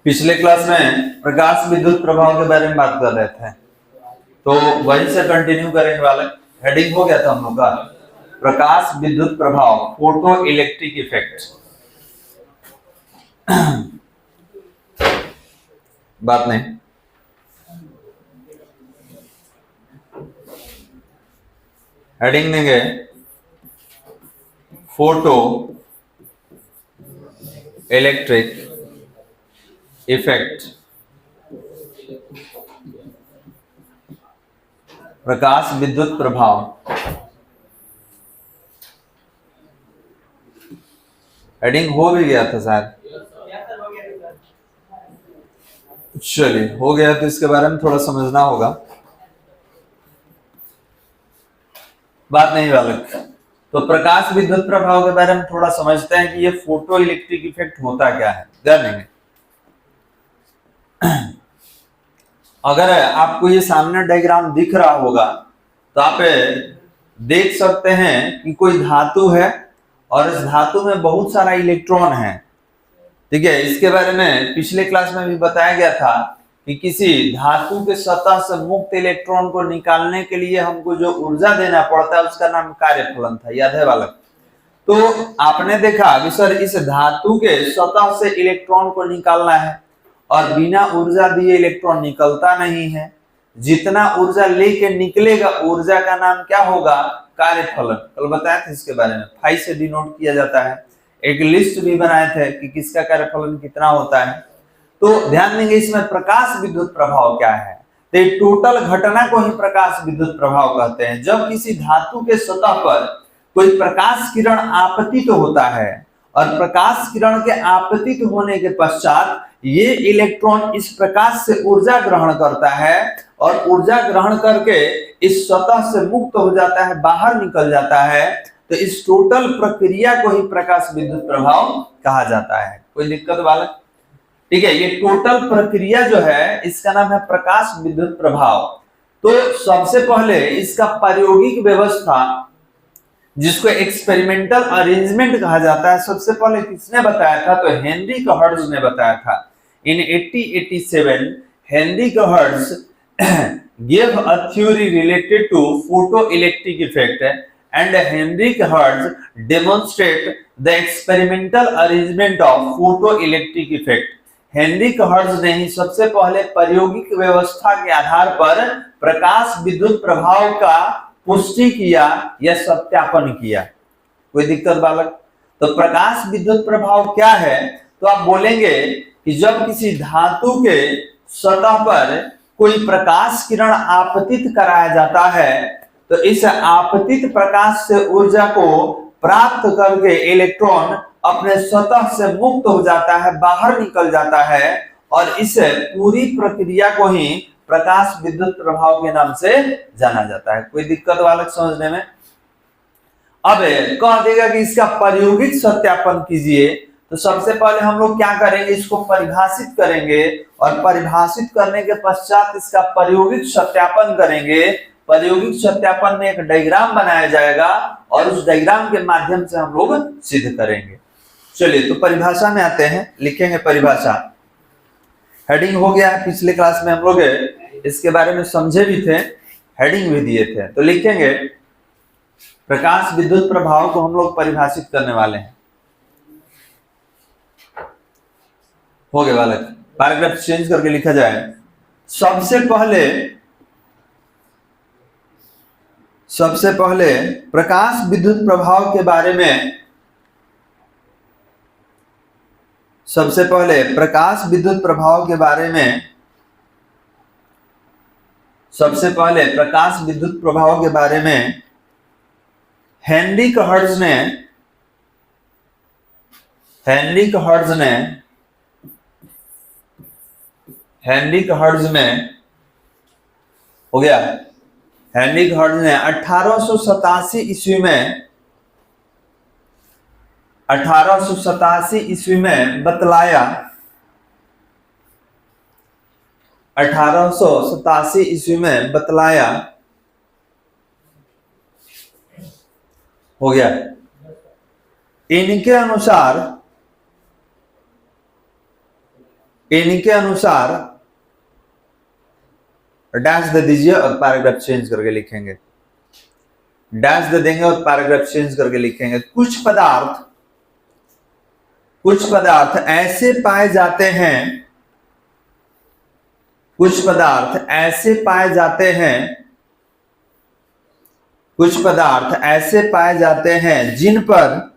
पिछले क्लास में प्रकाश विद्युत प्रभाव के बारे में बात कर रहे थे, तो वहीं से कंटिन्यू करेंगे वाले। हेडिंग हो गया था हम लोग का प्रकाश विद्युत प्रभाव, फोटो इलेक्ट्रिक इफेक्ट। बात नहीं, हेडिंग देंगे फोटो इलेक्ट्रिक इफेक्ट, प्रकाश विद्युत प्रभाव। हेडिंग हो भी गया था शायद, चलिए हो गया तो इसके बारे में थोड़ा समझना होगा। बात नहीं बालक, तो प्रकाश विद्युत प्रभाव के बारे में थोड़ा समझते हैं कि ये फोटो इलेक्ट्रिक इफेक्ट होता क्या है, जानेंगे। अगर आपको ये सामने डायग्राम दिख रहा होगा तो आप देख सकते हैं कि कोई धातु है और इस धातु में बहुत सारा इलेक्ट्रॉन है। ठीक है, इसके बारे में पिछले क्लास में भी बताया गया था कि किसी धातु के सतह से मुक्त इलेक्ट्रॉन को निकालने के लिए हमको जो ऊर्जा देना पड़ता है उसका नाम कार्यफलन था, याद है बालक? तो आपने देखा कि सर इस धातु के सतह से इलेक्ट्रॉन को निकालना है और बिना ऊर्जा दिए इलेक्ट्रॉन निकलता नहीं है। जितना ऊर्जा लेके निकलेगा ऊर्जा का नाम क्या होगा? कार्यफलन। कल बताया था इसके बारे में, फाई से डिनोट किया जाता है। एक लिस्ट भी बनाए थे कि किसका कार्यफलन कितना होता है। तो ध्यान देंगे इसमें प्रकाश विद्युत प्रभाव क्या है, तो ये टोटल घटना को ही प्रकाश विद्युत प्रभाव कहते हैं। जब किसी धातु के सतह पर कोई प्रकाश किरण आपतित होता है और प्रकाश किरण के आपतित होने के पश्चात ये इलेक्ट्रॉन इस प्रकाश से ऊर्जा ग्रहण करता है और ऊर्जा ग्रहण करके इस सतह से मुक्त हो जाता है, बाहर निकल जाता है। तो इस टोटल प्रक्रिया को ही प्रकाश विद्युत प्रभाव कहा जाता है। कोई दिक्कत बालक? ठीक है, ये टोटल प्रक्रिया जो है इसका नाम है प्रकाश विद्युत प्रभाव। तो सबसे पहले इसका प्रायोगिक व्यवस्था जिसको एक्सपेरिमेंटल अरेंजमेंट कहा जाता है, सबसे पहले किसने बताया था? तो हेनरी हर्ट्ज ने बताया था। In 1887, Henry Hertz gave a theory related to photoelectric effect, and Henry Hertz demonstrated the experimental arrangement of photoelectric effect. Henry hertz ने ही सबसे पहले प्रायोगिक व्यवस्था के आधार पर प्रकाश विद्युत प्रभाव का पुष्टि किया या सत्यापन किया। कोई दिक्कत बालक? तो प्रकाश विद्युत प्रभाव क्या है? तो आप बोलेंगे कि जब किसी धातु के सतह पर कोई प्रकाश किरण आपतित कराया जाता है तो इस आपतित प्रकाश से ऊर्जा को प्राप्त करके इलेक्ट्रॉन अपने सतह से मुक्त हो जाता है, बाहर निकल जाता है और इस पूरी प्रक्रिया को ही प्रकाश विद्युत प्रभाव के नाम से जाना जाता है। कोई दिक्कत बालक समझने में? अब कह देगा कि इसका प्रायोगिक सत्यापन कीजिए, तो सबसे पहले हम लोग क्या करेंगे? इसको परिभाषित करेंगे और परिभाषित करने के पश्चात इसका प्रायोगिक सत्यापन करेंगे। प्रायोगिक सत्यापन में एक डायग्राम बनाया जाएगा और उस डायग्राम के माध्यम से हम लोग सिद्ध करेंगे। चलिए तो परिभाषा में आते हैं, लिखेंगे परिभाषा। हेडिंग हो गया है, पिछले क्लास में हम लोग इसके बारे में समझे भी थे, हेडिंग भी दिए थे। तो लिखेंगे प्रकाश विद्युत प्रभाव को हम लोग परिभाषित करने वाले हैं। हो गया बालक, पैराग्राफ चेंज करके लिखा जाए। सबसे पहले प्रकाश विद्युत प्रभाव के बारे में, सबसे पहले प्रकाश विद्युत प्रभाव के बारे में, सबसे पहले प्रकाश विद्युत प्रभाव के बारे में हेनरी हर्ट्ज ने हो गया, हेनरी हर्ट्ज ने 1887 ईस्वी में 1887 ईस्वी में बतलाया, 1887 ईस्वी में बतलाया हो गया। इनके अनुसार डैश दे दीजिए और पैराग्राफ चेंज करके लिखेंगे। डैश दे देंगे और पैराग्राफ चेंज करके लिखेंगे। कुछ पदार्थ ऐसे पाए जाते हैं, कुछ पदार्थ ऐसे पाए जाते हैं जिन पर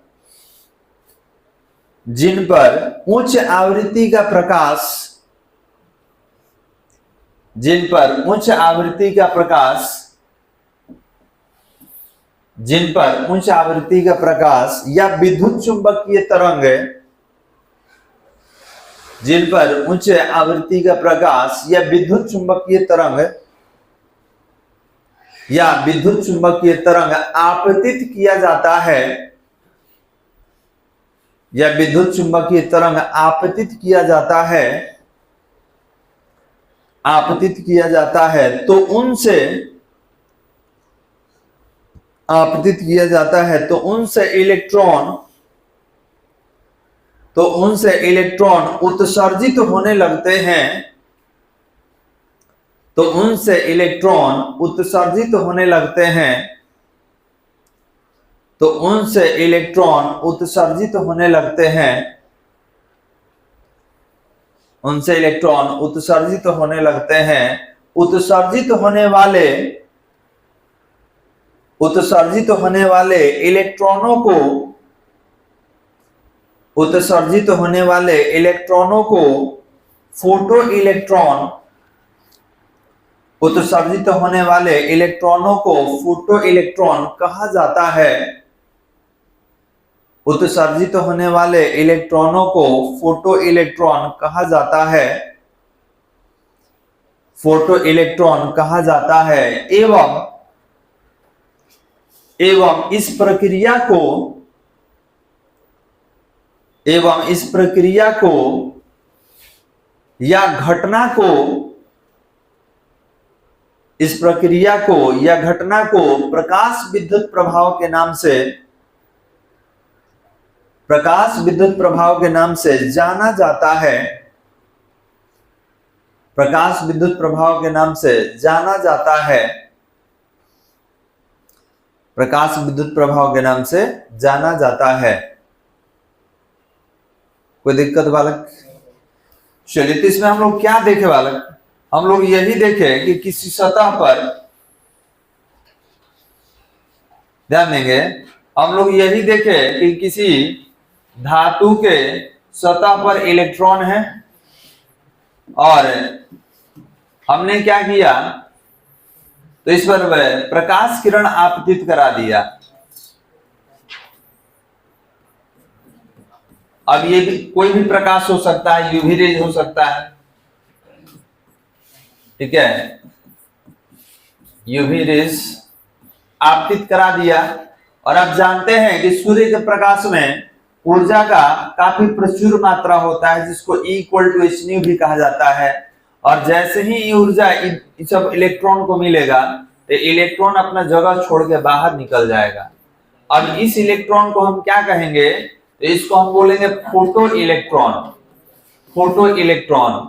उच्च आवृत्ति का प्रकाश या विद्युत चुंबकीय तरंग आपतित किया जाता है, तो उनसे इलेक्ट्रॉन उत्सर्जित होने लगते हैं, उत्सर्जित होने वाले इलेक्ट्रॉनों को फोटो इलेक्ट्रॉन कहा जाता है। एवं इस प्रक्रिया को या घटना को प्रकाश विद्युत प्रभाव के नाम से जाना जाता है। कोई दिक्कत बालक? चलिए, तो इसमें हम लोग क्या देखे बालक? हम लोग यही देखे कि किसी सतह पर, ध्यान देंगे, हम लोग यही देखे कि किसी धातु के सतह पर इलेक्ट्रॉन है और हमने क्या किया, तो इस पर प्रकाश किरण आपतित करा दिया। अब ये भी कोई भी प्रकाश हो सकता है, यूवी रेज हो सकता है, ठीक है, यूवी रेज आपतित करा दिया। और आप जानते हैं कि सूर्य के प्रकाश में ऊर्जा का काफी प्रचुर मात्रा होता है, जिसको E=hν भी कहा जाता है। और जैसे ही ये ऊर्जा इस सब इलेक्ट्रॉन को मिलेगा, तो इलेक्ट्रॉन अपना जगह छोड़ के बाहर निकल जाएगा। अब इस इलेक्ट्रॉन को हम क्या कहेंगे, तो इसको हम बोलेंगे फोटो इलेक्ट्रॉन।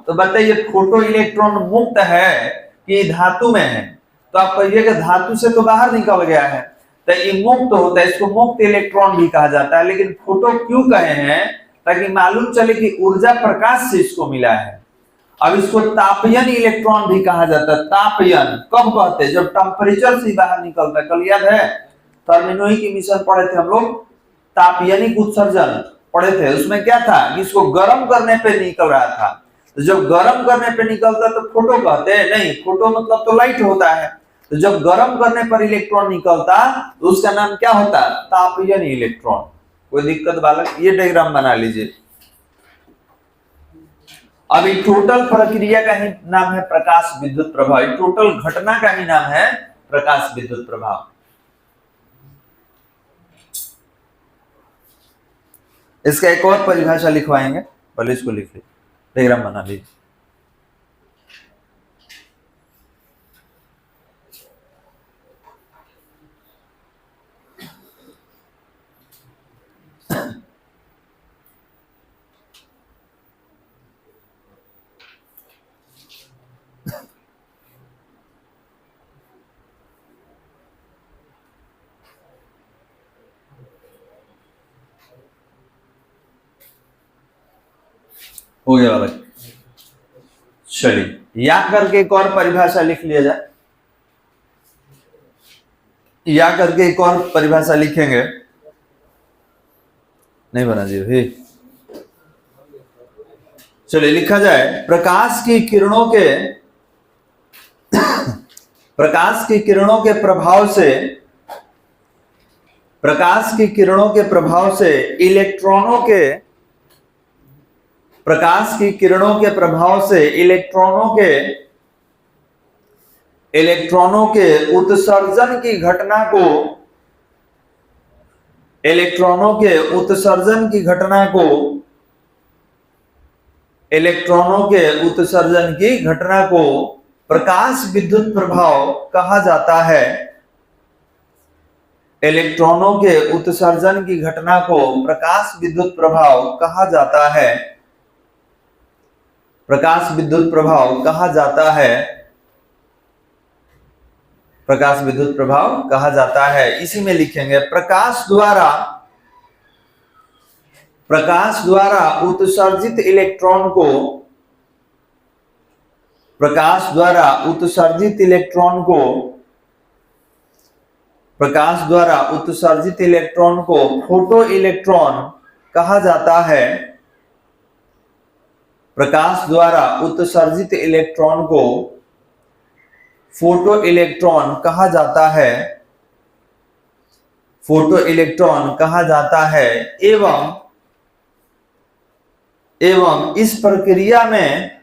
तो बताइए, फोटो इलेक्ट्रॉन मुक्त है कि धातु में है? तो आप कहिएगा धातु से तो बाहर निकल गया है, तो ये मुक्त होता है, इसको मुक्त इलेक्ट्रॉन भी कहा जाता है। लेकिन फोटो क्यों कहे हैं? ताकि मालूम चले कि ऊर्जा प्रकाश से इसको मिला है। अब इसको तापयन इलेक्ट्रॉन भी कहा जाता है। तापयन कब कहते हैं? जब टेम्परेचर से बाहर निकलता है। कल याद है टर्मिनोई की मिशन पढ़े थे हम लोग, तापयनिक उत्सर्जन पढ़े थे। उसमें क्या था कि इसको गर्म करने पे निकल रहा था। तो जब गर्म करने पे निकलता तो फोटो कहते हैं? नहीं, फोटो मतलब तो लाइट होता है। तो जब गर्म करने पर इलेक्ट्रॉन निकलता तो उसका नाम क्या होता? तापयन इलेक्ट्रॉन। कोई दिक्कत बालक? ये डायग्राम बना लीजिए। अभी टोटल प्रक्रिया का ही नाम है प्रकाश विद्युत प्रभाव, टोटल घटना का ही नाम है प्रकाश विद्युत प्रभाव। इसका एक और परिभाषा लिखवाएंगे, पहले इसको लिख लीजिए, डायग्राम बना लीजिए। हो गया वाला। चलिए या करके एक और परिभाषा लिख लिया जाए, या करके एक और परिभाषा लिखेंगे, नहीं बना जी भाई। चलिए लिखा जाए प्रकाश की किरणों के प्रकाश की किरणों के प्रभाव से प्रकाश की किरणों के प्रभाव से इलेक्ट्रॉनों के प्रकाश की किरणों के प्रभाव से इलेक्ट्रॉनों के उत्सर्जन की घटना को इलेक्ट्रॉनों के उत्सर्जन की घटना को इलेक्ट्रॉनों के उत्सर्जन की घटना को प्रकाश विद्युत प्रभाव कहा जाता है। इलेक्ट्रॉनों के उत्सर्जन की घटना को प्रकाश विद्युत प्रभाव कहा जाता है। प्रकाश विद्युत प्रभाव कहा जाता है। प्रकाश विद्युत प्रभाव कहा जाता है। इसी में लिखेंगे प्रकाश द्वारा उत्सर्जित इलेक्ट्रॉन को प्रकाश द्वारा उत्सर्जित इलेक्ट्रॉन को फोटो इलेक्ट्रॉन कहा जाता है। प्रकाश द्वारा उत्सर्जित इलेक्ट्रॉन को फोटो इलेक्ट्रॉन कहा जाता है। फोटो इलेक्ट्रॉन कहा जाता है। एवं इस प्रक्रिया में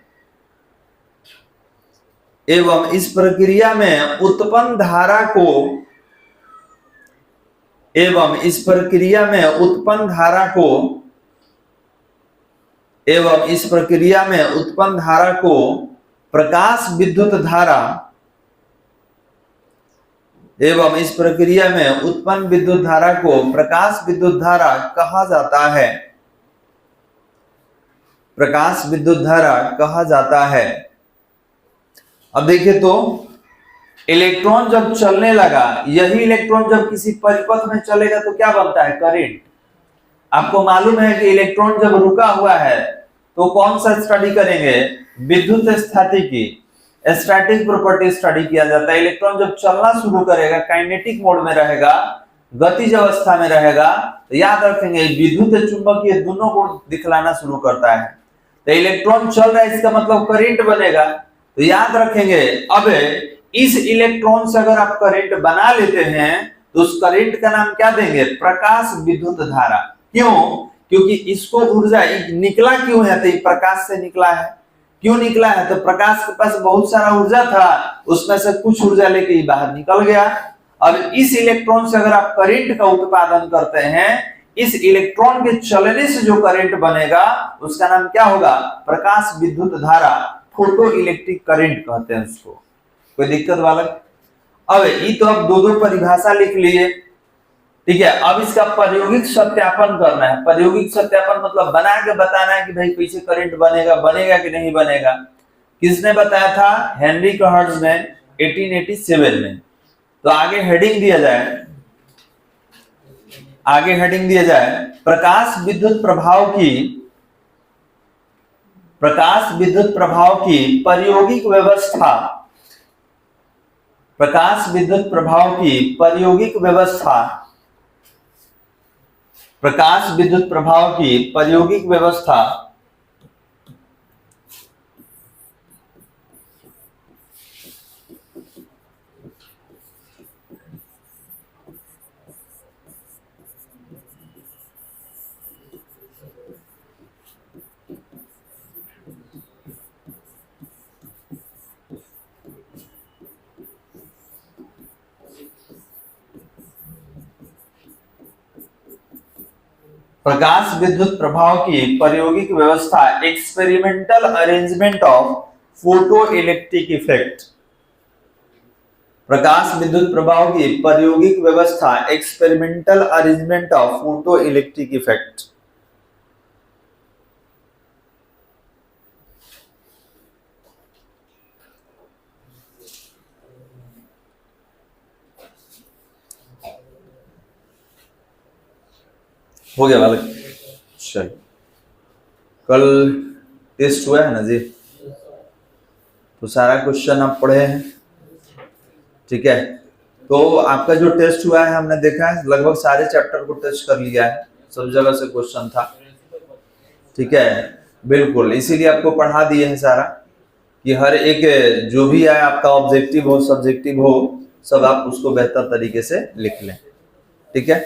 उत्पन्न धारा को प्रकाश विद्युत धारा को प्रकाश विद्युत धारा कहा जाता है। प्रकाश विद्युत धारा कहा जाता है। अब देखिए तो इलेक्ट्रॉन जब चलने लगा, यही इलेक्ट्रॉन जब किसी परिपथ में चलेगा तो क्या बनता है? करंट। आपको मालूम है कि इलेक्ट्रॉन जब रुका हुआ है तो कौन सा स्टडी करेंगे? विद्युत स्थितिकी, स्टैटिक प्रॉपर्टी स्टडी किया जाता है। इलेक्ट्रॉन जब चलना शुरू करेगा, काइनेटिक मोड में रहेगा, गतिज अवस्था में रहेगा, तो याद रखेंगे विद्युत चुंबकीय दोनों को दिखलाना शुरू करता है। तो इलेक्ट्रॉन चल रहा है, इसका मतलब करंट बनेगा। तो याद रखेंगे अब इस इलेक्ट्रॉन से अगर आप करंट बना लेते हैं तो उस करंट का नाम क्या देंगे? प्रकाश विद्युत धारा। क्यों? क्योंकि इसको ऊर्जा निकला क्यों है? तो प्रकाश से निकला है। क्यों निकला है? तो प्रकाश के पास बहुत सारा ऊर्जा था, उसमें से कुछ ऊर्जा लेके बाहर निकल गया। अब इस इलेक्ट्रॉन से अगर आप करंट का उत्पादन करते हैं, इस इलेक्ट्रॉन के चलने से जो करंट बनेगा उसका नाम क्या होगा? प्रकाश विद्युत धारा, फोटो इलेक्ट्रिक करंट कहते हैं उसको। कोई दिक्कत वाला? अब ये तो अब दो परिभाषा लिख लिए, ठीक है। अब इसका प्रायोगिक सत्यापन करना है। प्रायोगिक सत्यापन मतलब बना के बताना है कि भाई कैसे करंट बनेगा कि नहीं बनेगा। किसने बताया था? हेनरी हर्ट्ज ने 1887 में। तो आगे हेडिंग दिया जाए प्रकाश विद्युत प्रभाव की प्रायोगिक व्यवस्था। प्रकाश विद्युत प्रभाव की प्रायोगिक व्यवस्था। प्रकाश विद्युत प्रभाव की प्रायोगिक व्यवस्था प्रकाश विद्युत प्रभाव की प्रायोगिक व्यवस्था experimental arrangement of photo electric effect. प्रकाश विद्युत प्रभाव की प्रायोगिक व्यवस्था experimental arrangement of photo electric effect. हो गया बालक। चल कल टेस्ट हुआ है ना जी, तो सारा क्वेश्चन आप पढ़े हैं, ठीक है। तो आपका जो टेस्ट हुआ है हमने देखा है, लगभग सारे चैप्टर को टेस्ट कर लिया है, सब जगह से क्वेश्चन था, ठीक है। बिल्कुल, इसीलिए आपको पढ़ा दिए हैं सारा, कि हर एक जो भी आए आपका ऑब्जेक्टिव हो सब्जेक्टिव हो, सब आप उसको बेहतर तरीके से लिख लें, ठीक है।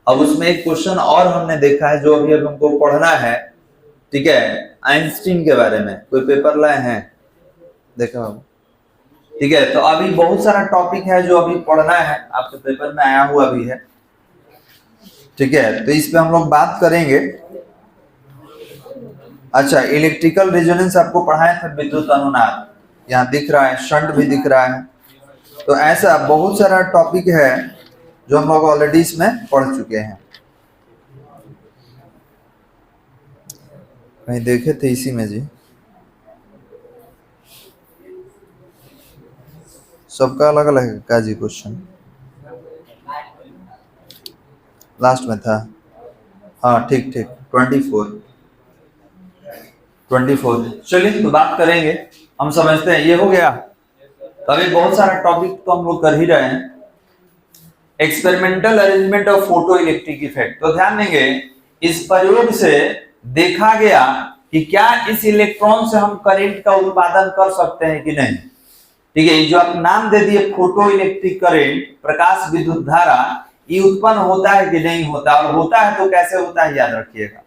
अब उसमें एक क्वेश्चन और हमने देखा है जो अभी हमको पढ़ना है, ठीक है, आइंस्टीन के बारे में। कोई पेपर लाए हैं, देखा बाबू, ठीक है। तो अभी बहुत सारा टॉपिक है जो अभी पढ़ना है, आपके पेपर में आया हुआ भी है, ठीक है। तो इस पे हम लोग बात करेंगे। अच्छा, इलेक्ट्रिकल रेजोनेंस आपको पढ़ाए थे, विद्युत अनुनाद, यहाँ दिख रहा है, शंट भी दिख रहा है। तो ऐसा बहुत सारा टॉपिक है जो हम लोग ऑलरेडी इसमें पढ़ चुके हैं, कहीं देखे थे इसी में जी, सबका अलग अलग है का जी क्वेश्चन, लास्ट में था, हाँ ठीक ठीक, 24। चलिए तो बात करेंगे, हम समझते हैं ये हो गया। तो अभी बहुत सारा टॉपिक तो हम लोग कर ही रहे हैं। Experimental arrangement of photo electric effect, तो ध्यान देंगे, इस प्रयोग से देखा गया कि क्या इस इलेक्ट्रॉन से हम करंट का उत्पादन कर सकते हैं कि नहीं, ठीक है। ये जो आप नाम दे दिए फोटो इलेक्ट्रिक करंट, प्रकाश विद्युत धारा, ये उत्पन्न होता है कि नहीं होता, और होता है तो कैसे होता है, याद रखिएगा।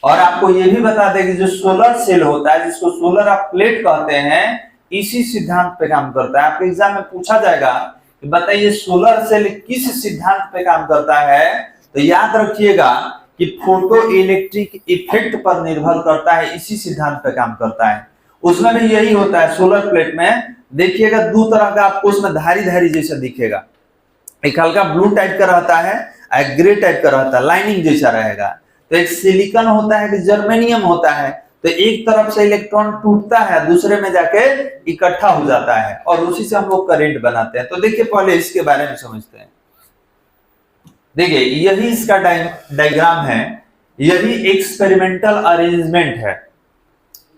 और आपको ये भी बता दें कि जो सोलर सेल होता है, जिसको सोलर आप प्लेट कहते हैं, इसी सिद्धांत पे काम करता है। आपके एग्जाम में पूछा जाएगा कि बताइए सोलर सेल किस सिद्धांत पे काम करता है, तो याद रखिएगा कि फोटो इलेक्ट्रिक इफेक्ट पर निर्भर करता है, इसी सिद्धांत पे काम करता है। उसमें भी यही होता है, सोलर प्लेट में देखिएगा दो तरह का आपको उसमें धारी धारी जैसा दिखेगा, एक हल्का ब्लू टाइप का रहता है, एक ग्रे टाइप का रहता है, लाइनिंग जैसा रहेगा। तो एक सिलिकॉन होता है, कि जर्मेनियम होता है, तो एक तरफ से इलेक्ट्रॉन टूटता है, दूसरे में जाके इकट्ठा हो जाता है, और उसी से हम लोग करंट बनाते हैं। तो देखिए पहले इसके बारे में समझते हैं। देखिए यही इसका डायग्राम है, यही एक्सपेरिमेंटल अरेंजमेंट है,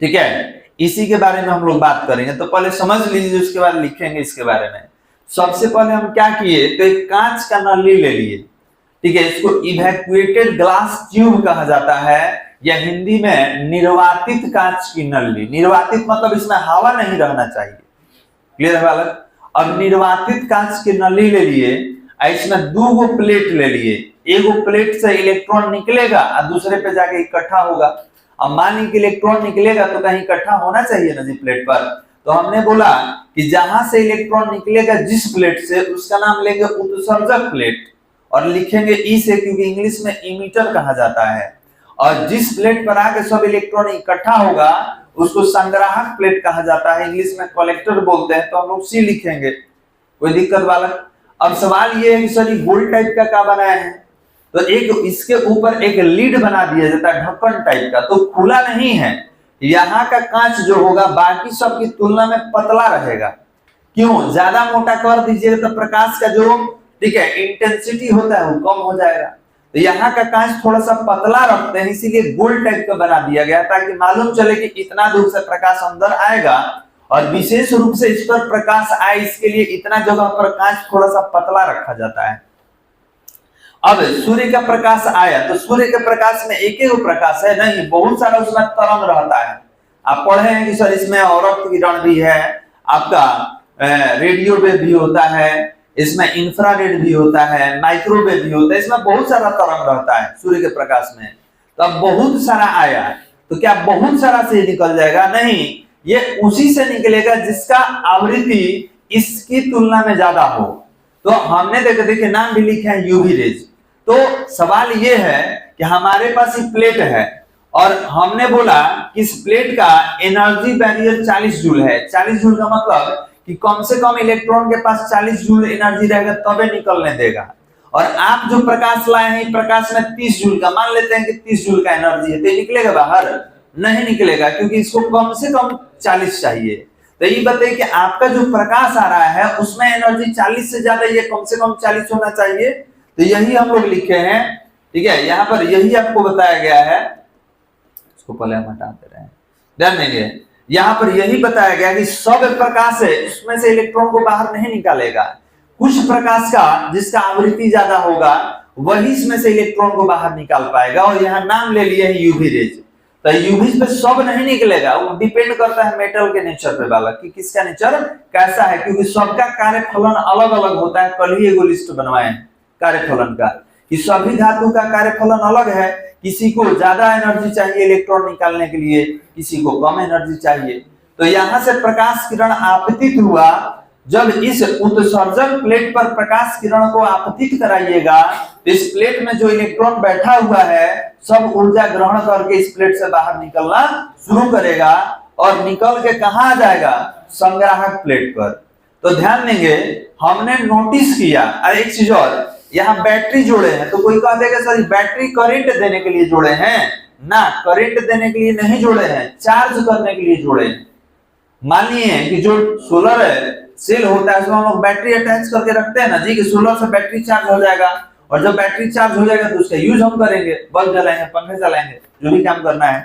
ठीक है। इसी के बारे में हम लोग बात करेंगे। तो पहले समझ लीजिए, उसके बाद लिखेंगे इसके बारे में। सबसे पहले हम क्या किए, तो एक कांच का नली ले लिए, ठीक है। इसको इवैक्यूएटेड ग्लास ट्यूब कहा जाता है, या हिंदी में निर्वातित कांच की नली। निर्वातित मतलब इसमें हवा नहीं रहना चाहिए, क्लियर है बालक। अब निर्वातित कांच की नली ले लिए, इसमें दो गो प्लेट ले लिए, एक प्लेट से इलेक्ट्रॉन निकलेगा और दूसरे पे जाके इकट्ठा होगा। अब मान लीजिए इलेक्ट्रॉन निकलेगा तो कहीं इकट्ठा होना चाहिए ना जी प्लेट पर, तो हमने बोला कि जहां से इलेक्ट्रॉन निकलेगा जिस प्लेट से, उसका नाम लेंगे उत्सर्जक प्लेट, और लिखेंगे ई से, क्योंकि इंग्लिश में इमीटर कहा जाता है। और जिस प्लेट पर आके सब इलेक्ट्रॉन इकट्ठा होगा उसको संग्राहक प्लेट कहा जाता है, इंग्लिश में कलेक्टर बोलते हैं, तो हम लोग सी लिखेंगे, कोई दिक्कत बालक। अब सवाल ये है कि सर गोल टाइप का क्या बनाया है, तो एक इसके ऊपर एक लीड बना दिया जाता है, ढक्कन टाइप का, तो खुला नहीं है। यहाँ का कांच जो होगा बाकी सब की तुलना में पतला रहेगा। क्यों, ज्यादा मोटा कर दीजिएगा तो प्रकाश का जो, ठीक है, इंटेंसिटी होता है वो कम हो जाएगा। तो यहाँ का कांच थोड़ा सा पतला रखते हैं, इसीलिए गोल टाइप का बना दिया गया, ताकि मालूम चले कि इतना दूर से प्रकाश अंदर आएगा, और विशेष रूप से इस पर प्रकाश आए इसके लिए इतना जगह पर कांच थोड़ा सा पतला रखा जाता है। अब सूर्य का प्रकाश आया, तो सूर्य के प्रकाश में एक ही प्रकाश है नहीं, बहुत सारा उसमें तरंग रहता है। आप पढ़े हैं कि सर इसमें औरत किरण भी है, आपका रेडियो वेव भी होता है, इसमें इंफ्रारेड भी होता है, माइक्रोवेव भी होता है, इसमें बहुत सारा तरंग रहता है सूर्य के प्रकाश में। तो अब बहुत सारा आया, तो क्या बहुत सारा से निकल जाएगा? नहीं, ये उसी से निकलेगा जिसका आवृत्ति इसकी तुलना में ज्यादा हो। तो हमने देखिए नाम भी लिखा है यूवी रेज। तो सवाल ये है कि हमारे पास एक प्लेट है और हमने बोला कि इस प्लेट का एनर्जी बैरियर 40 जूल है। 40 जूल का मतलब कि कम से कम इलेक्ट्रॉन के पास 40 जूल एनर्जी रहेगा तबे निकलने देगा। और आप जो प्रकाश लाए हैं प्रकाश में 30 जूल का, मान लेते हैं कि 30 जूल का एनर्जी है, तो निकलेगा बाहर? नहीं निकलेगा, क्योंकि इसको कम से कम 40 चाहिए। तो ये बताइए कि आपका जो प्रकाश आ रहा है उसमें एनर्जी 40 से ज्यादा, ये कम से कम 40 होना चाहिए। तो यही हम लोग लिखे हैं, ठीक है, यहाँ पर यही आपको बताया गया है। इसको पहले हम हटा दे रहे हैं। ध्यान देंगे, यहाँ पर यही बताया गया कि सब प्रकाश है उसमें से इलेक्ट्रॉन को बाहर नहीं निकालेगा। कुछ प्रकाश का जिसका आवृत्ति ज्यादा होगा वही इसमें से इलेक्ट्रॉन को बाहर निकाल पाएगा, और यहाँ नाम ले लिए है यूवी रेज। तो यूवी पे सब नहीं निकलेगा, वो डिपेंड करता है मेटल के नेचर पे वाला कि किसका नेचर कैसा है, क्योंकि सबका कार्यफलन अलग अलग होता है। कल ही एगो लिस्ट बनवाए कार्यफलन का कि सभी धातु का कार्यफलन अलग है, किसी को ज्यादा एनर्जी चाहिए इलेक्ट्रॉन निकालने के लिए, किसी को कम एनर्जी चाहिए। तो यहां से प्रकाश किरण आपतित हुआ, जब इस उत्सर्जक प्लेट पर प्रकाश किरण को आपतित कराइएगा तो इस प्लेट में जो इलेक्ट्रॉन बैठा हुआ है सब ऊर्जा ग्रहण करके इस प्लेट से बाहर निकलना शुरू करेगा, और निकल के कहां आ जाएगा, संग्राहक प्लेट पर। तो ध्यान देंगे, हमने नोटिस किया। अरे एक चीज और, यहाँ बैटरी जोड़े हैं, तो कोई कह देगा सर बैटरी करंट देने के लिए जोड़े हैं ना, करंट देने के लिए नहीं जोड़े हैं, चार्ज करने के लिए जोड़े हैं। मानिए कि जो सोलर है सेल होता है उसमें हम लोग बैटरी अटैच करके रखते हैं ना जी, कि सोलर से बैटरी चार्ज हो जाएगा, और जब बैटरी चार्ज हो जाएगा तो उसका यूज हम करेंगे, बल्ब जलाएंगे, पंखे चलाएंगे, जो भी काम करना है।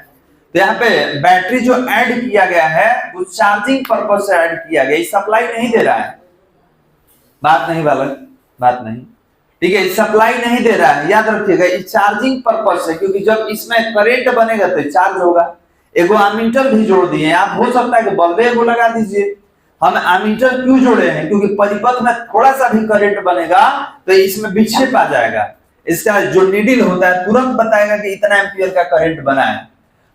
तो यहाँ पे बैटरी जो ऐड किया गया है वो चार्जिंग पर्पज से ऐड किया गया, सप्लाई नहीं दे रहा है। बात नहीं बालक, बात नहीं, ठीक है, सप्लाई नहीं दे रहा है, याद रखिएगा, ये चार्जिंग पर्पज से, क्योंकि जब इसमें करंट बनेगा तो चार्ज होगा। एगो एमीटर भी जोड़ दिए आप, हो सकता है कि बल्ब एगो लगा दीजिए। हम एमीटर क्यों जोड़े हैं, क्योंकि परिपथ में थोड़ा सा भी करंट बनेगा तो इसमें विक्षेप आ जाएगा, इसका जो नीडल होता है तुरंत बताएगा कि इतना एम्पियर का करंट बना है।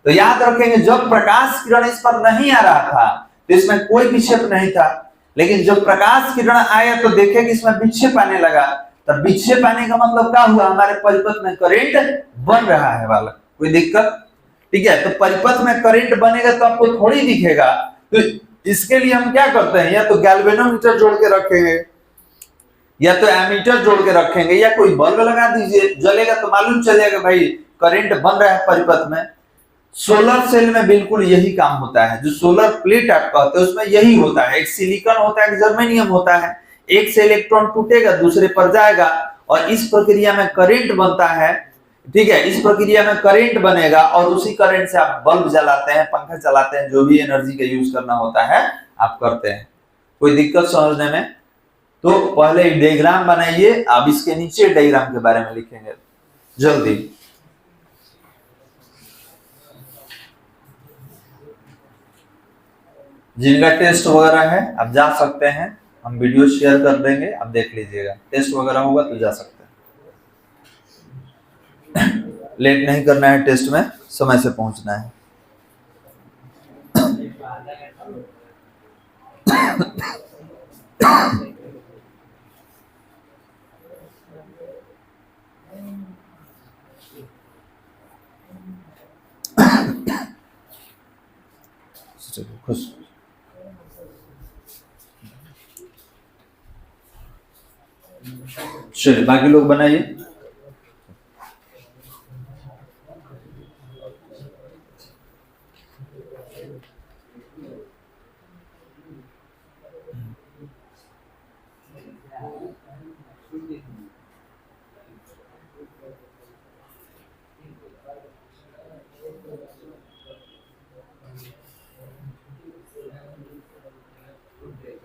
तो याद रखेंगे, जब प्रकाश किरण इस पर नहीं आ रहा था तो इसमें कोई विक्षेप नहीं था, लेकिन जब प्रकाश किरण आया तो देखे कि इसमें विक्षेप आने लगा। तब विक्षेप आने का मतलब क्या हुआ, हमारे परिपथ में करंट बन रहा है वाला, कोई दिक्कत, ठीक है। तो परिपथ में करंट बनेगा तो आपको थोड़ी दिखेगा, तो इसके लिए हम क्या करते हैं, या तो गैल्वेनोमीटर जोड़ के रखेंगे, या तो एमीटर जोड़ के रखेंगे, या कोई बल्ब लगा दीजिए, जलेगा तो मालूम चलेगा भाई करंट बन रहा है परिपथ में। सोलर सेल में बिल्कुल यही काम होता है, जो सोलर प्लेट आप कहते हैं उसमें यही होता है। एक सिलिकॉन होता है, एक जर्मेनियम होता है, एक से इलेक्ट्रॉन टूटेगा दूसरे पर जाएगा, और इस प्रक्रिया में करंट बनता है, ठीक है। इस प्रक्रिया में करंट बनेगा और उसी करंट से आप बल्ब जलाते हैं, पंखा चलाते हैं, जो भी एनर्जी का यूज करना होता है आप करते हैं। कोई दिक्कत समझने में? तो पहले डायग्राम बनाइए, अब इसके नीचे डायग्राम के बारे में लिखेंगे जल्दी। जिनका टेस्ट वगैरह है आप जा सकते हैं, हम वीडियो शेयर कर देंगे, आप देख लीजिएगा। टेस्ट वगैरह होगा तो जा सकते हैं। लेट नहीं करना है, टेस्ट में समय से पहुंचना है। खुश चलिए, बाकी लोग बनाइए।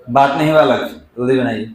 बात नहीं वाला, जल्दी बनाइए।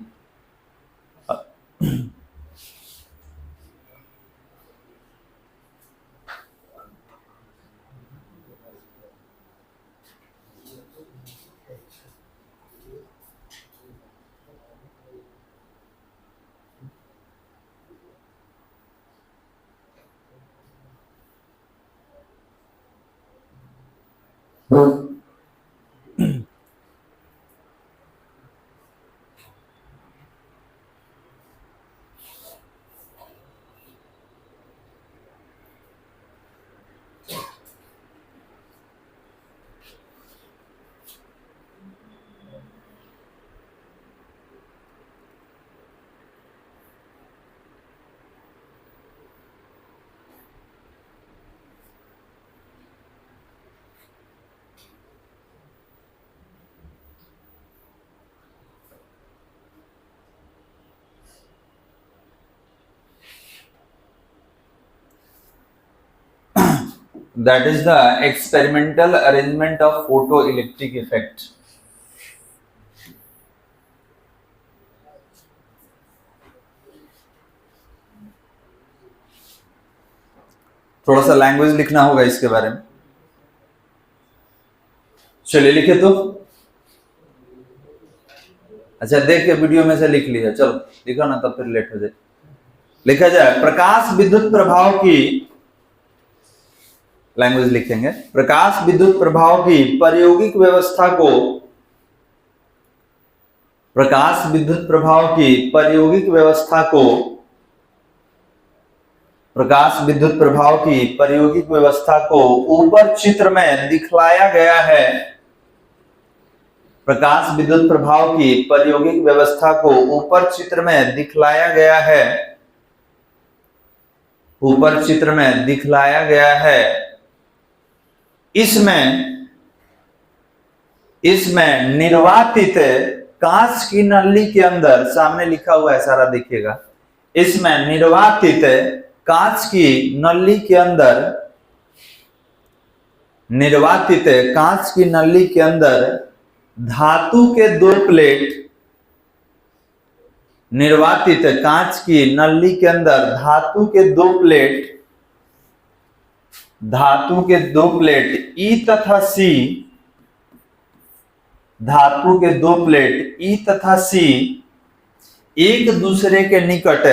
That is the experimental arrangement of photo electric effect. थोड़ा सा लैंग्वेज लिखना होगा इसके बारे में। चलिए लिखे तो। अच्छा देख के वीडियो में से लिख लिया, चलो लिखा ना तब फिर लेट हो जाए। लिखा जाए प्रकाश विद्युत प्रभाव की, लैंग्वेज लिखेंगे, प्रकाश विद्युत प्रभाव की प्रायोगिक व्यवस्था को, प्रकाश विद्युत प्रभाव की प्रायोगिक व्यवस्था को, प्रकाश विद्युत प्रभाव की प्रायोगिक व्यवस्था को ऊपर चित्र में दिखलाया गया है। प्रकाश विद्युत प्रभाव की प्रायोगिक व्यवस्था को ऊपर चित्र में दिखलाया गया है, ऊपर चित्र में दिखलाया गया है। इसमें निर्वातित कांच की नली के अंदर, सामने लिखा हुआ है सारा देखिएगा, इसमें निर्वातित कांच की नली के अंदर, निर्वातित कांच की नली के अंदर धातु के दो प्लेट, निर्वातित कांच की नली के अंदर धातु के दो प्लेट, धातु के दो प्लेट ई तथा सी, धातु के दो प्लेट ई तथा सी एक दूसरे के निकट,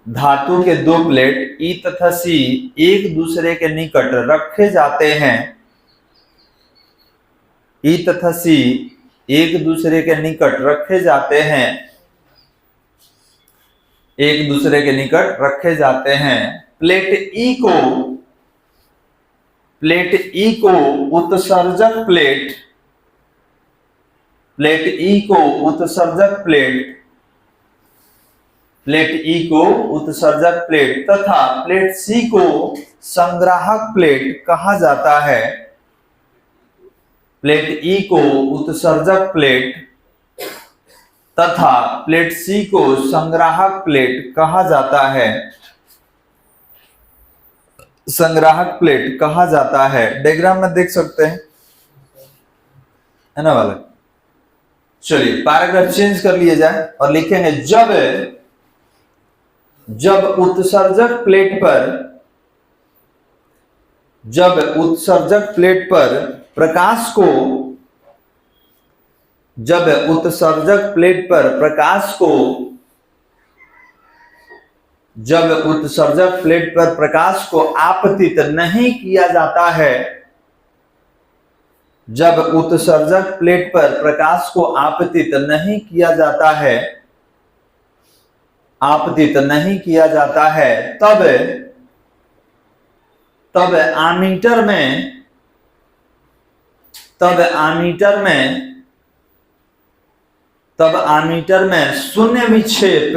धातु के दो प्लेट ई तथा सी एक दूसरे के निकट रखे जाते हैं, ई तथा सी एक दूसरे के निकट रखे जाते हैं, एक दूसरे के निकट रखे जाते हैं। प्लेट ई को, प्लेट ई को उत्सर्जक प्लेट, प्लेट ई को उत्सर्जक प्लेट, प्लेट ई को उत्सर्जक प्लेट तथा प्लेट सी को संग्राहक प्लेट कहा जाता है। प्लेट ई को उत्सर्जक प्लेट तथा प्लेट सी को संग्राहक प्लेट कहा जाता है, संग्राहक प्लेट कहा जाता है। डायग्राम में देख सकते हैं, है ना वाला। चलिए पैराग्राफ चेंज कर लिया जाए और लिखेंगे जब उत्सर्जक प्लेट पर, जब उत्सर्जक प्लेट पर प्रकाश को, जब उत्सर्जक प्लेट पर प्रकाश को, जब उत्सर्जक प्लेट पर प्रकाश को आपतित नहीं किया जाता है, जब उत्सर्जक प्लेट पर प्रकाश को आपतित नहीं किया जाता है, आपतित नहीं किया जाता है, तब आमीटर में, तब आमीटर में, तब आमीटर में शून्य विक्षेप,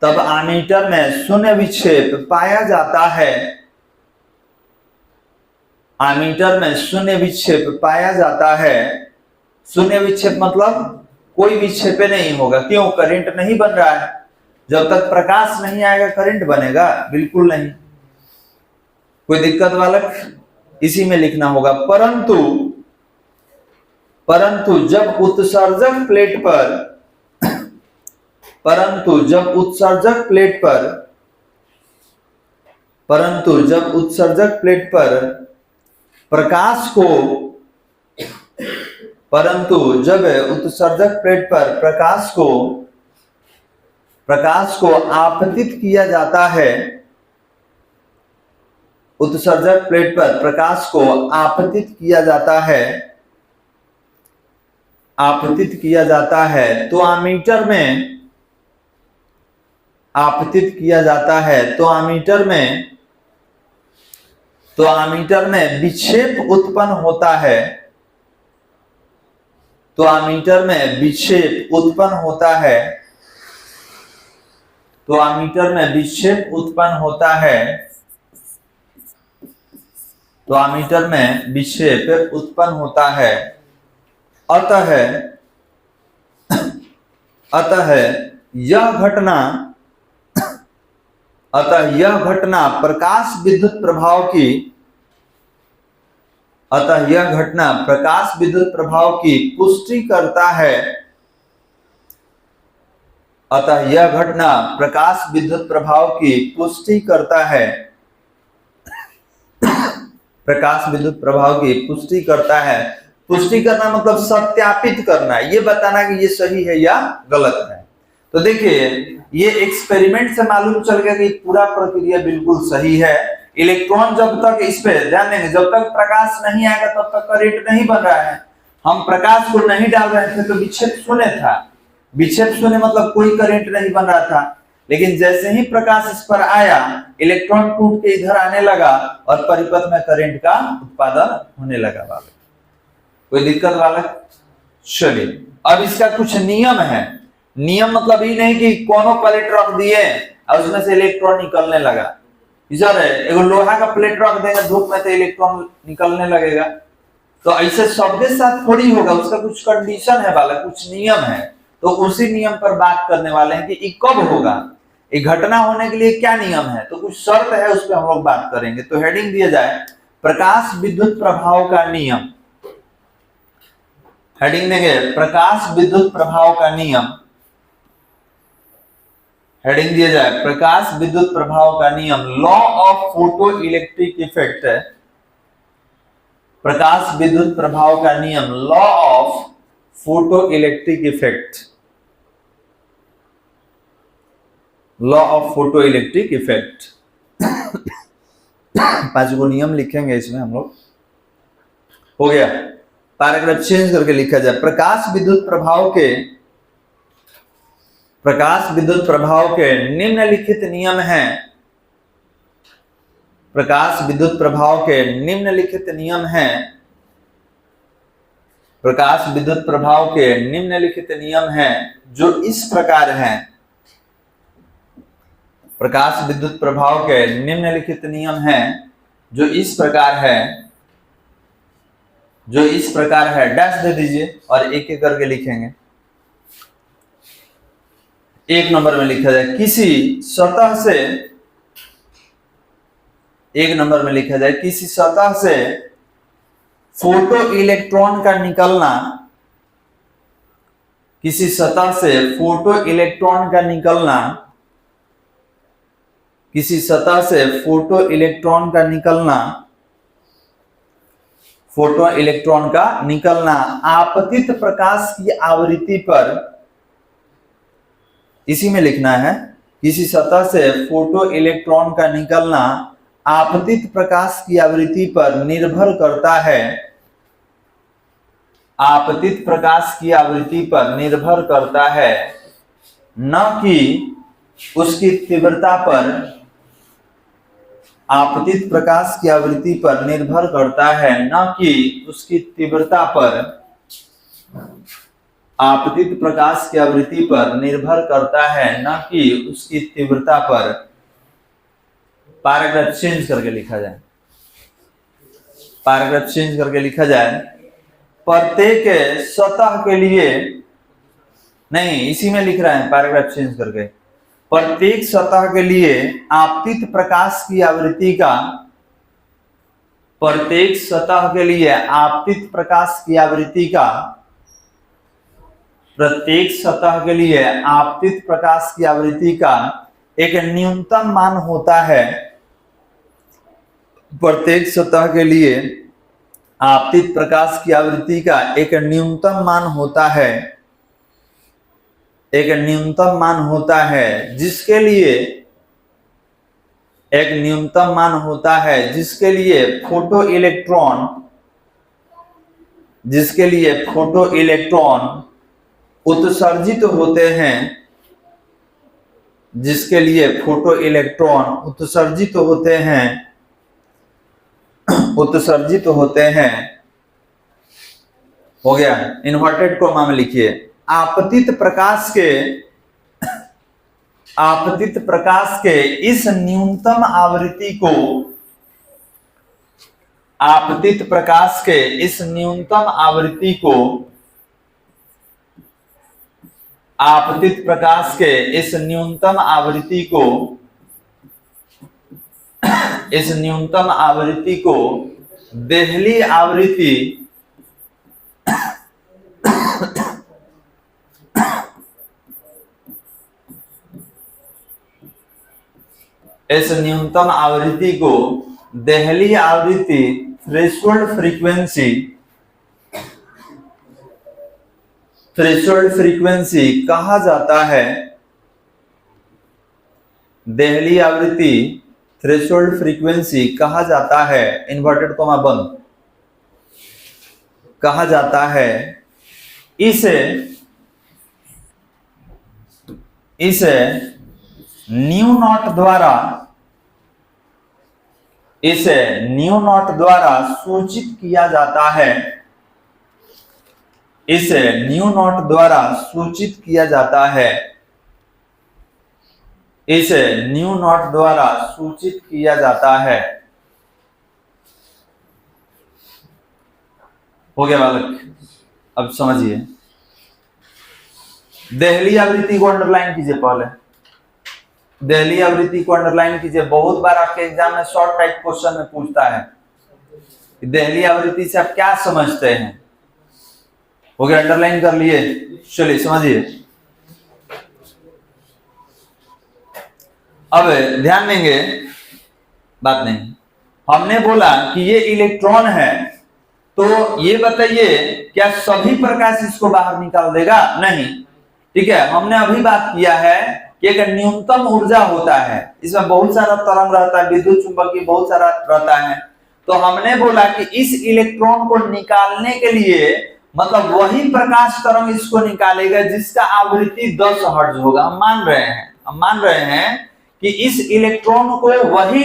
तब आमीटर में शून्य विक्षेप पाया जाता है, आमीटर में शून्य विक्षेप पाया जाता है। शून्य विक्षेप मतलब कोई विक्षेप नहीं होगा। क्यों? करंट नहीं बन रहा है। जब तक प्रकाश नहीं आएगा करंट बनेगा? बिल्कुल नहीं। कोई दिक्कत वाला इसी में लिखना होगा। परंतु जब उत्सर्जक प्लेट पर, परंतु जब उत्सर्जक प्लेट पर, परंतु जब उत्सर्जक प्लेट पर प्रकाश को, परंतु जब उत्सर्जक प्लेट पर प्रकाश को आपतित किया जाता है, उत्सर्जक प्लेट पर प्रकाश को आपतित किया जाता है, आपतित किया जाता है, तो आमीटर में आपतित किया जाता है, तो आमीटर में विक्षेप उत्पन्न होता है, तो आमीटर में विक्षेप उत्पन्न होता है, तो आमीटर में विक्षेप उत्पन्न होता है, तो आमीटर में विक्षेप उत्पन्न होता है। अतः यह घटना अतः यह घटना प्रकाश विद्युत प्रभाव की पुष्टि करता है। अतः यह घटना प्रकाश विद्युत प्रभाव की पुष्टि करता है। प्रकाश विद्युत प्रभाव की पुष्टि करता है। पुष्टि करना मतलब सत्यापित करना, ये बताना कि ये सही है या गलत है। तो देखिए ये एक्सपेरिमेंट से मालूम चल गया कि पूरा प्रक्रिया बिल्कुल सही है। इलेक्ट्रॉन जब तक, इस पे ध्यान देंगे, जब तक प्रकाश नहीं आएगा तब तक करंट नहीं बन रहा है। हम प्रकाश को नहीं डाल रहे थे तो विक्षेप शून्य था। विक्षेप शून्य मतलब कोई करंट नहीं बन रहा था। लेकिन जैसे ही प्रकाश इस पर आया, इलेक्ट्रॉन टूट के इधर आने लगा और परिपथ में करंट का उत्पादन होने लगा। बालक कोई दिक्कत बालक? चलिए अब इसका कुछ नियम है। नियम मतलब ये नहीं कि कोनो प्लेट रख दिए और उसमें से इलेक्ट्रॉन निकलने लगा। इधर एगो लोहा का प्लेट रख देंगे धूप में तो इलेक्ट्रॉन निकलने लगेगा। तो ऐसे सबके साथ थोड़ी होगा, उसका कुछ कंडीशन है बालक, कुछ नियम है। तो उसी नियम पर बात करने वाले हैं कि ये कब होगा, ये घटना होने के लिए क्या नियम है। तो कुछ शर्त है, उस पर हम लोग बात करेंगे। तो हेडिंग दिया जाए प्रकाश विद्युत प्रभाव का नियम। हेडिंग देंगे प्रकाश विद्युत प्रभाव का नियम। हेडिंग दिया जाए प्रकाश विद्युत प्रभाव का नियम, law of photo electric effect. प्रकाश विद्युत प्रभाव का नियम, law of photo electric effect. Law of photo electric effect. 5 गो नियम लिखेंगे इसमें हम लोग। हो गया, पैराग्राफ चेंज करके लिखा जाए प्रकाश विद्युत प्रभाव के निम्नलिखित नियम हैं। प्रकाश विद्युत प्रभाव के निम्नलिखित नियम हैं। प्रकाश विद्युत प्रभाव के निम्नलिखित नियम हैं जो इस प्रकार हैं। प्रकाश विद्युत प्रभाव के निम्नलिखित नियम हैं जो इस प्रकार है। डैश दे दीजिए और एक एक करके लिखेंगे। 1 नंबर में लिखा जाए किसी सतह से फोटो इलेक्ट्रॉन का निकलना। किसी सतह से फोटो इलेक्ट्रॉन का निकलना। किसी सतह से फोटो इलेक्ट्रॉन का निकलना आपतित प्रकाश की आवृत्ति पर, इसी में लिखना है, किसी सतह से फोटो इलेक्ट्रॉन का निकलना आपतित प्रकाश की आवृत्ति पर निर्भर करता है। आपतित प्रकाश की आवृत्ति पर निर्भर करता है, न कि उसकी तीव्रता पर। आपतित प्रकाश की आवृत्ति पर निर्भर करता है, न कि उसकी तीव्रता पर। आपतित प्रकाश की आवृत्ति पर निर्भर करता है, न कि उसकी तीव्रता पर। पैराग्राफ चेंज करके लिखा जाए प्रत्येक सतह के लिए, नहीं इसी में लिख रहे हैं पैराग्राफ चेंज करके, प्रत्येक सतह के लिए आपतित प्रकाश की आवृत्ति का, प्रत्येक सतह के लिए आपतित प्रकाश की आवृत्ति का, प्रत्येक सतह के लिए आपतित प्रकाश की आवृत्ति का एक न्यूनतम मान होता है। प्रत्येक सतह के लिए आपतित प्रकाश की आवृत्ति का एक न्यूनतम मान होता है। एक न्यूनतम मान होता है जिसके लिए, एक न्यूनतम मान होता है जिसके लिए फोटो इलेक्ट्रॉन उत्सर्जित होते हैं। जिसके लिए फोटो इलेक्ट्रॉन उत्सर्जित होते हैं। हो गया, इन्वर्टेड कोमा में लिखिए आपतित प्रकाश के इस न्यूनतम आवृत्ति को, आपतित प्रकाश के इस न्यूनतम आवृत्ति को, आपतित प्रकाश के इस न्यूनतम आवृत्ति को इस न्यूनतम आवृत्ति को देहली आवृत्ति इस न्यूनतम आवृत्ति को देहली आवृत्ति थ्रेशोल्ड फ्रीक्वेंसी कहा जाता है। देहली आवृत्ति थ्रेशोल्ड फ्रीक्वेंसी कहा जाता है, इन्वर्टेड कॉमा बंद, कहा जाता है। इसे न्यू नॉट द्वारा सूचित किया जाता है। इसे न्यू नॉट द्वारा सूचित किया जाता है। इसे न्यू नॉट द्वारा सूचित किया जाता है। हो गया बालक? अब समझिए, देहली आवृत्ति को अंडरलाइन कीजिए। पहले देहली आवृत्ति को अंडरलाइन कीजिए। बहुत बार आपके एग्जाम में शॉर्ट टाइप क्वेश्चन में पूछता है देहली आवृत्ति से आप क्या समझते हैं। हो गया? अंडरलाइन कर लिए? चलिए समझिए। अब ध्यान देंगे, बात नहीं, हमने बोला कि ये इलेक्ट्रॉन है, तो ये बताइए क्या सभी प्रकाश इसको बाहर निकाल देगा? नहीं। ठीक है, हमने अभी बात किया है कि एक न्यूनतम ऊर्जा होता है, इसमें बहुत सारा तरंग रहता है, विद्युत चुंबकीय बहुत सारा रहता है। तो हमने बोला कि इस इलेक्ट्रॉन को निकालने के लिए, मतलब वही प्रकाश तरंग इसको निकालेगा जिसका आवृत्ति 10 हर्ट्ज होगा। हम मान रहे हैं कि इस इलेक्ट्रॉन को वही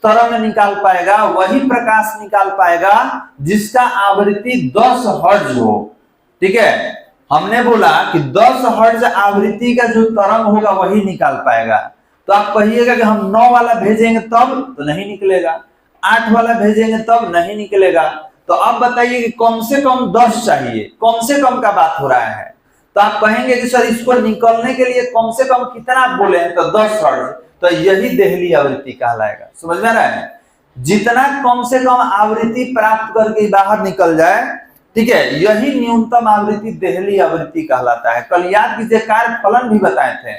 तरंग निकाल पाएगा, वही प्रकाश निकाल पाएगा जिसका आवृत्ति 10 हर्ट्ज हो। ठीक है, हमने बोला कि 10 हर्ट्ज आवृत्ति का जो तरंग होगा वही निकाल पाएगा। तो आप कहिएगा कि हम 9 वाला भेजेंगे तब तो नहीं निकलेगा, 8 वाला भेजेंगे तब नहीं निकलेगा। तो अब बताइए कि कम से कम 10 चाहिए, कम से कम का बात हो रहा है। तो आप कहेंगे कि सर इसको निकलने के लिए कम से कम कितना बोले हैं? तो 10 हर्ट्ज। तो यही देहली आवृत्ति कहलाएगा। समझ में आ रहा है? जितना कम से कम आवृत्ति प्राप्त करके बाहर निकल जाए, ठीक है, यही न्यूनतम आवृत्ति देहली आवृत्ति कहलाता है। कल याद कीजिए कार्यफलन भी बताए थे।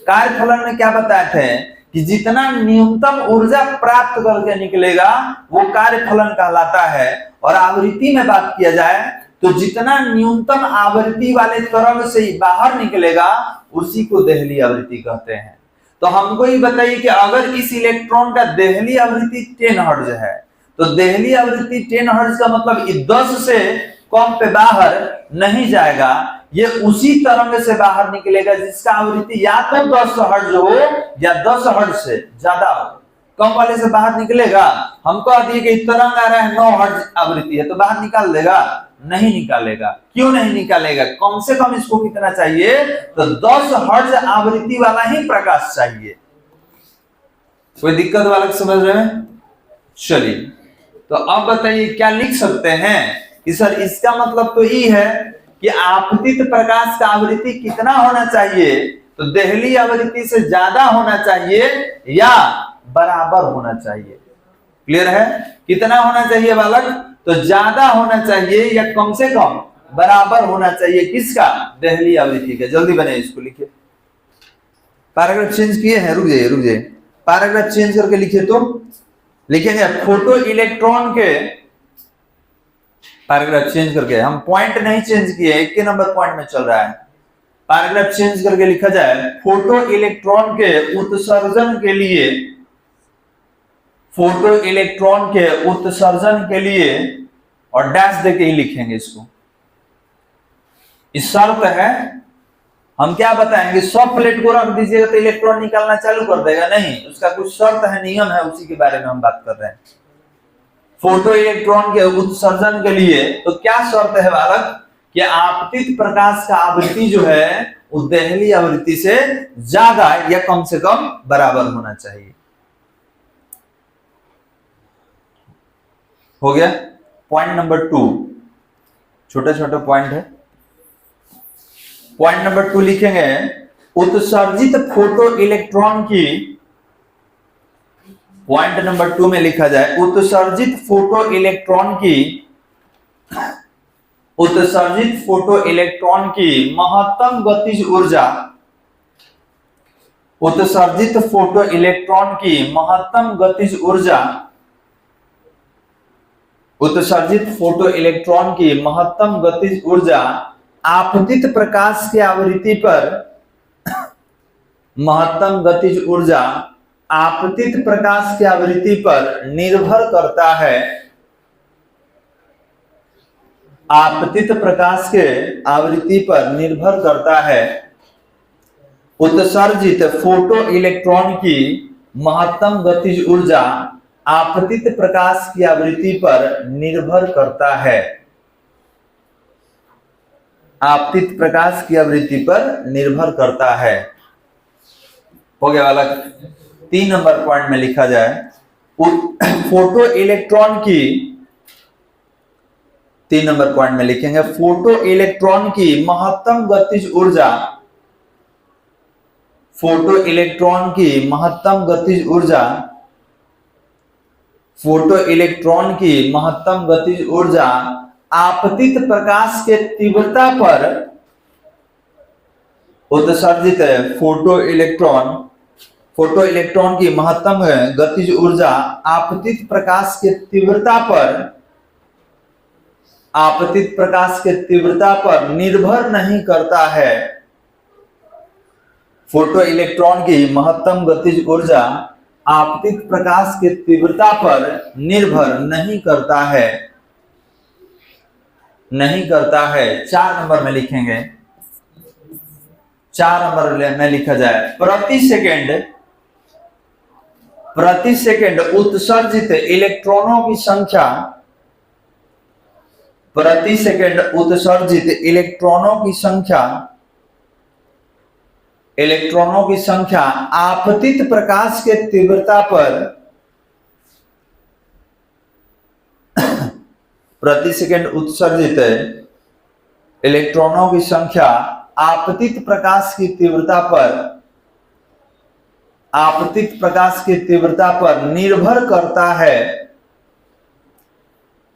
कार्यफलन में क्या बताए थे कि जितना न्यूनतम ऊर्जा प्राप्त करके निकलेगा वो कार्यफलन कहलाता है। और आवृत्ति में बात किया जाए तो जितना न्यूनतम आवृत्ति वाले तरंग से बाहर निकलेगा उसी को देहली आवृत्ति कहते हैं। तो हमको ये बताइए कि अगर इस इलेक्ट्रॉन का देहली आवृत्ति 10 हर्ट्ज है, तो देहली आवृत्ति 10 हर्ट्ज का मतलब 10 से कम पे बाहर नहीं जाएगा, ये उसी तरंग से बाहर निकलेगा जिसका आवृत्ति या तो 10 हर्ट्ज हो या 10 हर्ट्ज से ज्यादा हो। कम वाले से बाहर निकलेगा। हम कह दिए कि तरंग आ रहा है 9 हर्ट्ज आवृत्ति है, तो बाहर निकाल देगा? नहीं निकालेगा। क्यों नहीं निकालेगा? कम से कम इसको कितना चाहिए? तो 10 हर्ट्ज आवृत्ति वाला ही प्रकाश चाहिए। कोई दिक्कत वाला समझ रहे हैं? चलिए, तो अब बताइए क्या लिख सकते हैं कि सर इसका मतलब तो ये है कि आपतित प्रकाश का आवृत्ति कितना होना चाहिए? तो देहली आवृत्ति से ज्यादा होना चाहिए या बराबर होना चाहिए? क्लियर है? कितना होना चाहिए बालक? तो ज्यादा होना चाहिए या कम से कम बराबर होना चाहिए किसका? देहली आवृत्ति का। जल्दी बने, इसको लिखिए। पैराग्राफ चेंज किए हैं? रुक जाइए, पैराग्राफ चेंज करके लिखिए। तो लिखेंगे फोटो इलेक्ट्रॉन के, पैराग्राफ चेंज करके, हम पॉइंट नहीं चेंज किए, 1 नंबर पॉइंट में चल रहा है। पैराग्राफ चेंज करके लिखा जाए फोटो इलेक्ट्रॉन के उत्सर्जन के लिए, फोटो इलेक्ट्रॉन के उत्सर्जन के लिए, और डैश देके ही लिखेंगे इसको। इस शर्त है, हम क्या बताएंगे, सब प्लेट को रख दीजिएगा तो इलेक्ट्रॉन निकालना चालू कर देगा? नहीं, उसका कुछ शर्त है, नियम है, उसी के बारे में हम बात कर रहे हैं। फोटो इलेक्ट्रॉन के उत्सर्जन के लिए तो क्या शर्त है बालक? कि आपतित प्रकाश का आवृत्ति जो है वो देहली आवृत्ति से ज्यादा या कम से कम बराबर होना चाहिए। हो गया? पॉइंट नंबर 2, छोटे छोटे पॉइंट है। पॉइंट नंबर 2 लिखेंगे उत्सर्जित फोटो इलेक्ट्रॉन की, पॉइंट नंबर 2 में लिखा जाए उत्सर्जित फोटो इलेक्ट्रॉन की महत्तम गतिज ऊर्जा, उत्सर्जित फोटो इलेक्ट्रॉन की महत्तम गतिज ऊर्जा, उत्सर्जित फोटो इलेक्ट्रॉन की महत्तम गतिज ऊर्जा आपतित प्रकाश की आवृत्ति पर, महत्तम गतिज ऊर्जा आपतित प्रकाश की आवृत्ति पर निर्भर करता है, आपतित प्रकाश के आवृत्ति पर निर्भर करता है। उत्सर्जित फोटो इलेक्ट्रॉन की महत्तम गतिज ऊर्जा आपतित प्रकाश की आवृत्ति पर निर्भर करता है, आपतित प्रकाश की आवृत्ति पर निर्भर करता है। हो गया वाला। 3 नंबर पॉइंट में लिखा जाए फोटो इलेक्ट्रॉन की, 3 नंबर पॉइंट में लिखेंगे फोटो इलेक्ट्रॉन की महत्तम गतिज ऊर्जा, फोटो इलेक्ट्रॉन की महत्तम गतिज ऊर्जा, फोटो इलेक्ट्रॉन की महत्तम गतिज ऊर्जा आपतित प्रकाश के तीव्रता पर, उत्सर्जित फोटो इलेक्ट्रॉन की महत्तम गतिज ऊर्जा आपतित प्रकाश के तीव्रता पर, आपतित प्रकाश के तीव्रता पर निर्भर नहीं करता है। फोटो इलेक्ट्रॉन की महत्तम गतिज ऊर्जा आपतित प्रकाश के तीव्रता पर निर्भर नहीं करता है, नहीं करता है। 4 नंबर में लिखेंगे, 4 नंबर में लिखा जाए प्रति सेकंड उत्सर्जित इलेक्ट्रॉनों की संख्या, प्रति सेकंड उत्सर्जित इलेक्ट्रॉनों की संख्या आपतित प्रकाश के तीव्रता पर, प्रति सेकंड उत्सर्जित इलेक्ट्रॉनों की संख्या आपतित प्रकाश की तीव्रता पर, आपतित प्रकाश की तीव्रता पर निर्भर करता है,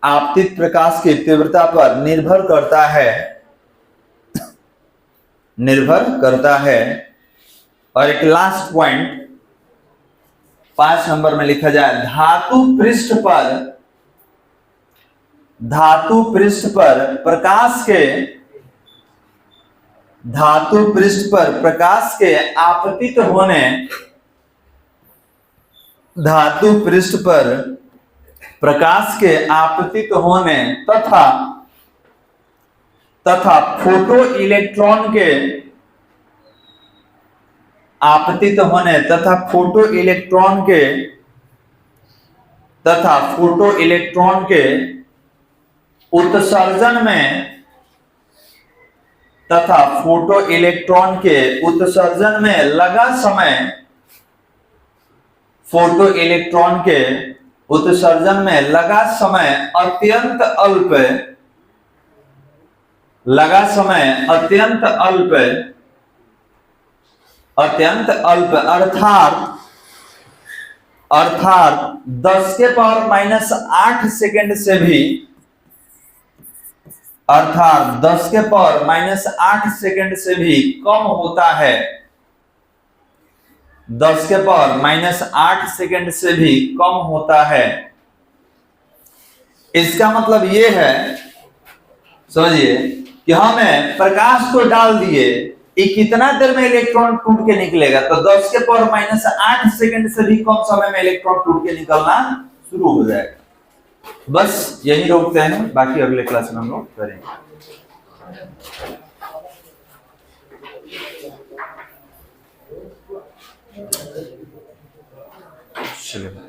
आपतित प्रकाश की तीव्रता पर निर्भर करता है, निर्भर करता है। और एक लास्ट पॉइंट 5 नंबर में लिखा जाए धातु पृष्ठ पर प्रकाश के आपतित होने, धातु पृष्ठ पर प्रकाश के आपतित होने तथा फोटो इलेक्ट्रॉन के आपतित होने तथा फोटो इलेक्ट्रॉन के उत्सर्जन में, तथा फोटो इलेक्ट्रॉन के उत्सर्जन में लगा समय, फोटो इलेक्ट्रॉन के उत्सर्जन में लगा समय अत्यंत अल्प, लगा समय अत्यंत अल्प अर्थात 10 के पावर माइनस 8 सेकंड से भी, अर्थात 10 के पावर माइनस 8 सेकंड से भी कम होता है, 10 के पावर माइनस 8 सेकंड से भी कम होता है। इसका मतलब ये है, समझिए कि हमें प्रकाश को डाल दिए, ये कितना देर में इलेक्ट्रॉन टूट के निकलेगा, तो 10 के पावर माइनस 8 सेकंड से भी कम समय में इलेक्ट्रॉन टूट के निकलना शुरू हो जाएगा। बस यही रोकते हैं, बाकी अगले क्लास में हम लोग करेंगे। चलिए।